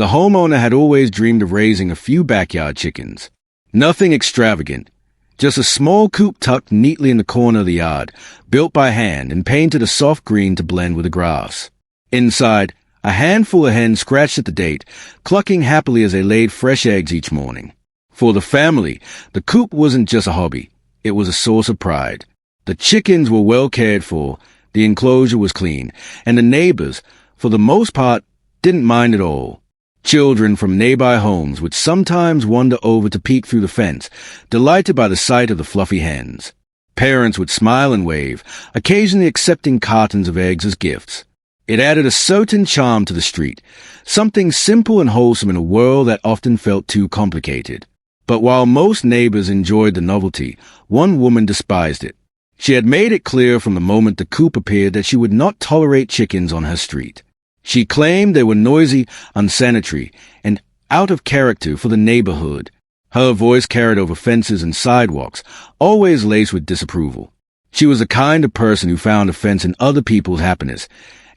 The homeowner had always dreamed of raising a few backyard chickens. Nothing extravagant, just a small coop tucked neatly in the corner of the yard, built by hand and painted a soft green to blend with the grass. Inside, a handful of hens scratched at the gate, clucking happily as they laid fresh eggs each morning. For the family, the coop wasn't just a hobby, it was a source of pride. The chickens were well cared for, the enclosure was clean, and the neighbors, for the most part, didn't mind at all. Children from nearby homes would sometimes wander over to peek through the fence, delighted by the sight of the fluffy hens. Parents would smile and wave, occasionally accepting cartons of eggs as gifts. It added a certain charm to the street, something simple and wholesome in a world that often felt too complicated. But while most neighbors enjoyed the novelty, one woman despised it. She had made it clear from the moment the coop appeared that she would not tolerate chickens on her street. She claimed they were noisy, unsanitary, and out of character for the neighborhood. Her voice carried over fences and sidewalks, always laced with disapproval. She was the kind of person who found offense in other people's happiness,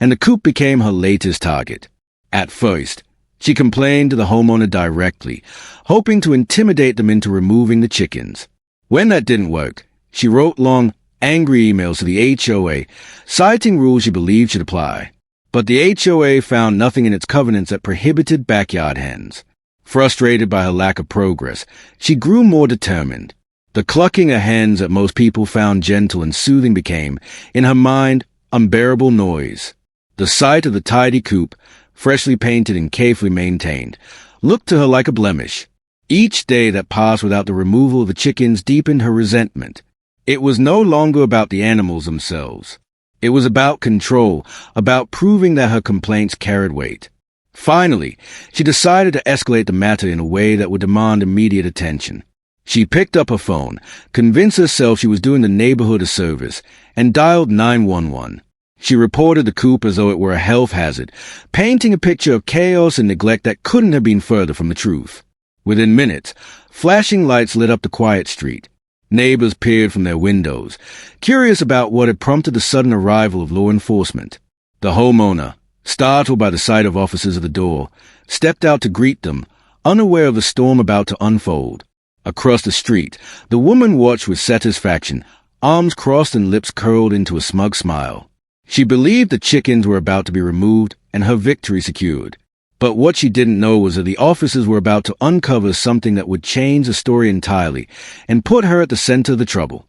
and the coop became her latest target. At first, she complained to the homeowner directly, hoping to intimidate them into removing the chickens. When that didn't work, she wrote long, angry emails to the HOA, citing rules she believed should apply. But the HOA found nothing in its covenants that prohibited backyard hens. Frustrated by her lack of progress, she grew more determined. The clucking of hens that most people found gentle and soothing became, in her mind, unbearable noise. The sight of the tidy coop, freshly painted and carefully maintained, looked to her like a blemish. Each day that passed without the removal of the chickens deepened her resentment. It was no longer about the animals themselves. It was about control, about proving that her complaints carried weight. Finally, she decided to escalate the matter in a way that would demand immediate attention. She picked up her phone, convinced herself she was doing the neighborhood a service, and dialed 911. She reported the coop as though it were a health hazard, painting a picture of chaos and neglect that couldn't have been further from the truth. Within minutes, flashing lights lit up the quiet street. Neighbors peered from their windows, curious about what had prompted the sudden arrival of law enforcement. The homeowner, startled by the sight of officers at the door, stepped out to greet them, unaware of the storm about to unfold. Across the street, the woman watched with satisfaction, arms crossed and lips curled into a smug smile. She believed the chickens were about to be removed and her victory secured. But what she didn't know was that the officers were about to uncover something that would change the story entirely and put her at the center of the trouble.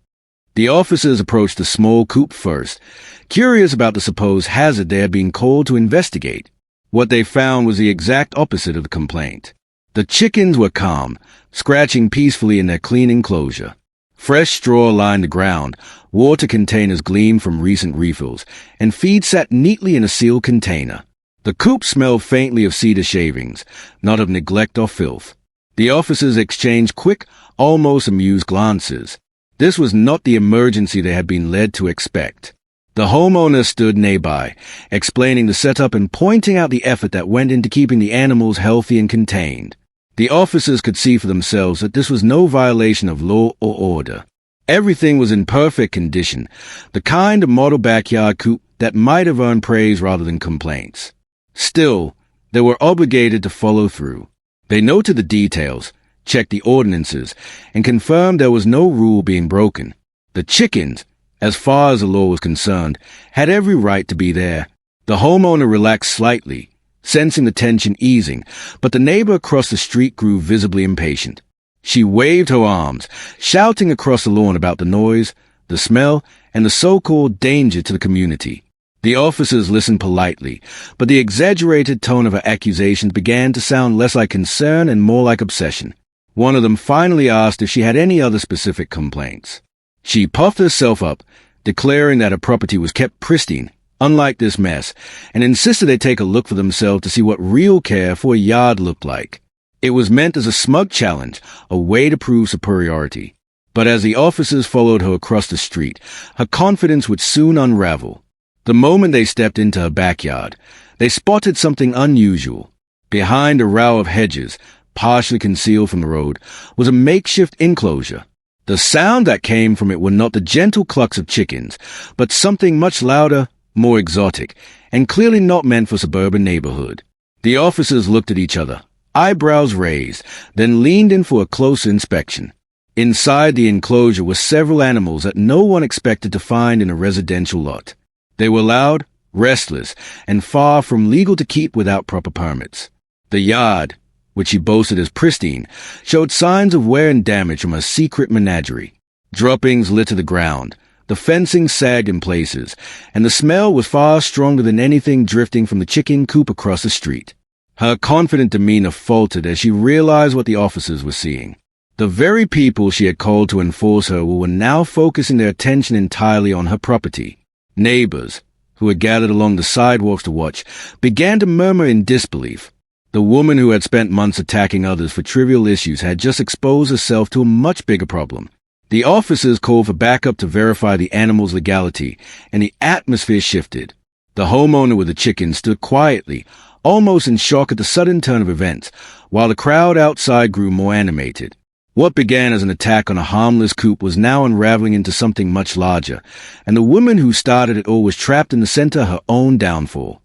The officers approached the small coop first, curious about the supposed hazard they had been called to investigate. What they found was the exact opposite of the complaint. The chickens were calm, scratching peacefully in their clean enclosure. Fresh straw lined the ground, water containers gleamed from recent refills, and feed sat neatly in a sealed container. The coop smelled faintly of cedar shavings, not of neglect or filth. The officers exchanged quick, almost amused glances. This was not the emergency they had been led to expect. The homeowner stood nearby, explaining the setup and pointing out the effort that went into keeping the animals healthy and contained. The officers could see for themselves that this was no violation of law or order. Everything was in perfect condition, the kind of model backyard coop that might have earned praise rather than complaints. Still, they were obligated to follow through. They noted the details, checked the ordinances, and confirmed there was no rule being broken. The chickens, as far as the law was concerned, had every right to be there. The homeowner relaxed slightly, sensing the tension easing, but the neighbor across the street grew visibly impatient. She waved her arms, shouting across the lawn about the noise, the smell, and the so-called danger to the community. The officers listened politely, but the exaggerated tone of her accusations began to sound less like concern and more like obsession. One of them finally asked if she had any other specific complaints. She puffed herself up, declaring that her property was kept pristine, unlike this mess, and insisted they take a look for themselves to see what real care for a yard looked like. It was meant as a smug challenge, a way to prove superiority. But as the officers followed her across the street, her confidence would soon unravel. The moment they stepped into her backyard, they spotted something unusual. Behind a row of hedges, partially concealed from the road, was a makeshift enclosure. The sound that came from it were not the gentle clucks of chickens, but something much louder, more exotic, and clearly not meant for suburban neighborhood. The officers looked at each other, eyebrows raised, then leaned in for a closer inspection. Inside the enclosure were several animals that no one expected to find in a residential lot. They were loud, restless, and far from legal to keep without proper permits. The yard, which he boasted as pristine, showed signs of wear and damage from a secret menagerie. Droppings littered the ground, the fencing sagged in places, and the smell was far stronger than anything drifting from the chicken coop across the street. Her confident demeanor faltered as she realized what the officers were seeing. The very people she had called to enforce her were now focusing their attention entirely on her property. Neighbors, who had gathered along the sidewalks to watch, began to murmur in disbelief. The woman who had spent months attacking others for trivial issues had just exposed herself to a much bigger problem. The officers called for backup to verify the animal's legality, and the atmosphere shifted. The homeowner with the chickens stood quietly, almost in shock at the sudden turn of events, while the crowd outside grew more animated. What began as an attack on a harmless coop was now unraveling into something much larger, and the woman who started it all was trapped in the center of her own downfall.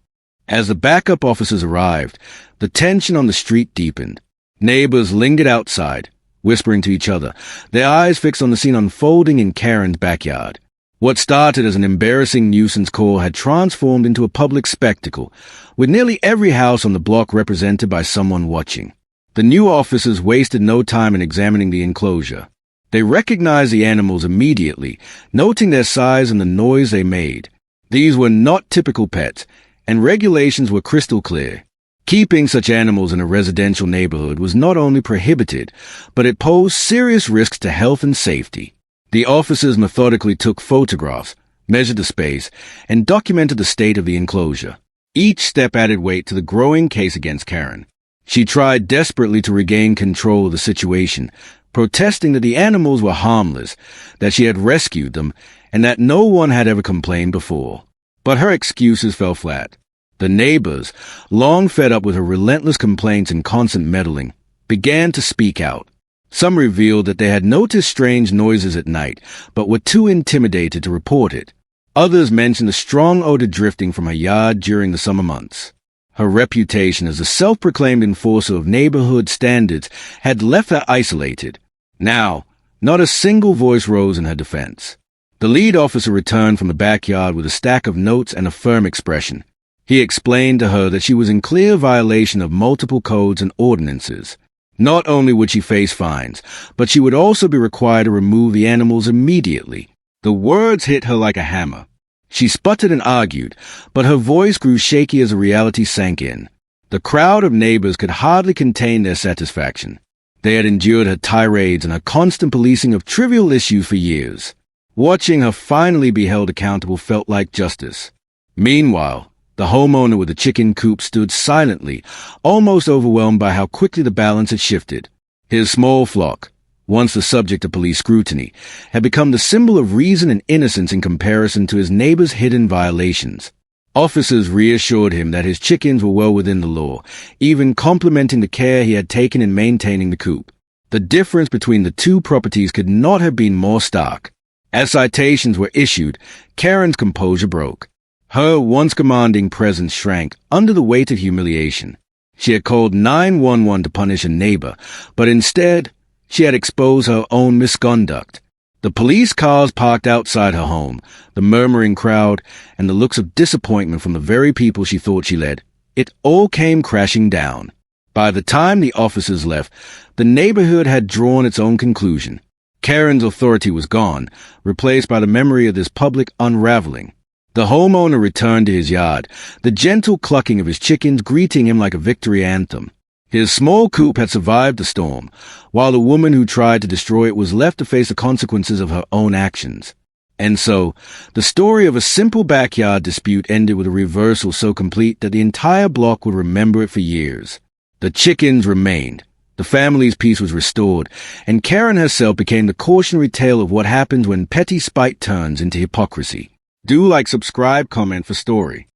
As the backup officers arrived, the tension on the street deepened. Neighbors lingered outside, whispering to each other, their eyes fixed on the scene unfolding in Karen's backyard. What started as an embarrassing nuisance call had transformed into a public spectacle, with nearly every house on the block represented by someone watching. The new officers wasted no time in examining the enclosure. They recognized the animals immediately, noting their size and the noise they made. These were not typical pets, and regulations were crystal clear. Keeping such animals in a residential neighborhood was not only prohibited, but it posed serious risks to health and safety. The officers methodically took photographs, measured the space, and documented the state of the enclosure. Each step added weight to the growing case against Karen. She tried desperately to regain control of the situation, protesting that the animals were harmless, that she had rescued them, and that no one had ever complained before. But her excuses fell flat. The neighbors, long fed up with her relentless complaints and constant meddling, began to speak out. Some revealed that they had noticed strange noises at night, but were too intimidated to report it. Others mentioned the strong odor drifting from her yard during the summer months. Her reputation as a self-proclaimed enforcer of neighborhood standards had left her isolated. Now, not a single voice rose in her defense. The lead officer returned from the backyard with a stack of notes and a firm expression. He explained to her that she was in clear violation of multiple codes and ordinances. Not only would she face fines, but she would also be required to remove the animals immediately. The words hit her like a hammer. She sputtered and argued, but her voice grew shaky as the reality sank in. The crowd of neighbors could hardly contain their satisfaction. They had endured her tirades and her constant policing of trivial issues for years. Watching her finally be held accountable felt like justice. Meanwhile, the homeowner with the chicken coop stood silently, almost overwhelmed by how quickly the balance had shifted. His small flock, once the subject of police scrutiny, had become the symbol of reason and innocence in comparison to his neighbor's hidden violations. Officers reassured him that his chickens were well within the law, even complimenting the care he had taken in maintaining the coop. The difference between the two properties could not have been more stark. As citations were issued, Karen's composure broke. Her once commanding presence shrank under the weight of humiliation. She had called 911 to punish a neighbor, but instead, she had exposed her own misconduct. The police cars parked outside her home, the murmuring crowd, and the looks of disappointment from the very people she thought she led. It all came crashing down. By the time the officers left, the neighborhood had drawn its own conclusion. Karen's authority was gone, replaced by the memory of this public unraveling. The homeowner returned to his yard, the gentle clucking of his chickens greeting him like a victory anthem. His small coop had survived the storm, while the woman who tried to destroy it was left to face the consequences of her own actions. And so, the story of a simple backyard dispute ended with a reversal so complete that the entire block would remember it for years. The chickens remained, the family's peace was restored, and Karen herself became the cautionary tale of what happens when petty spite turns into hypocrisy. Do like, subscribe, comment for story.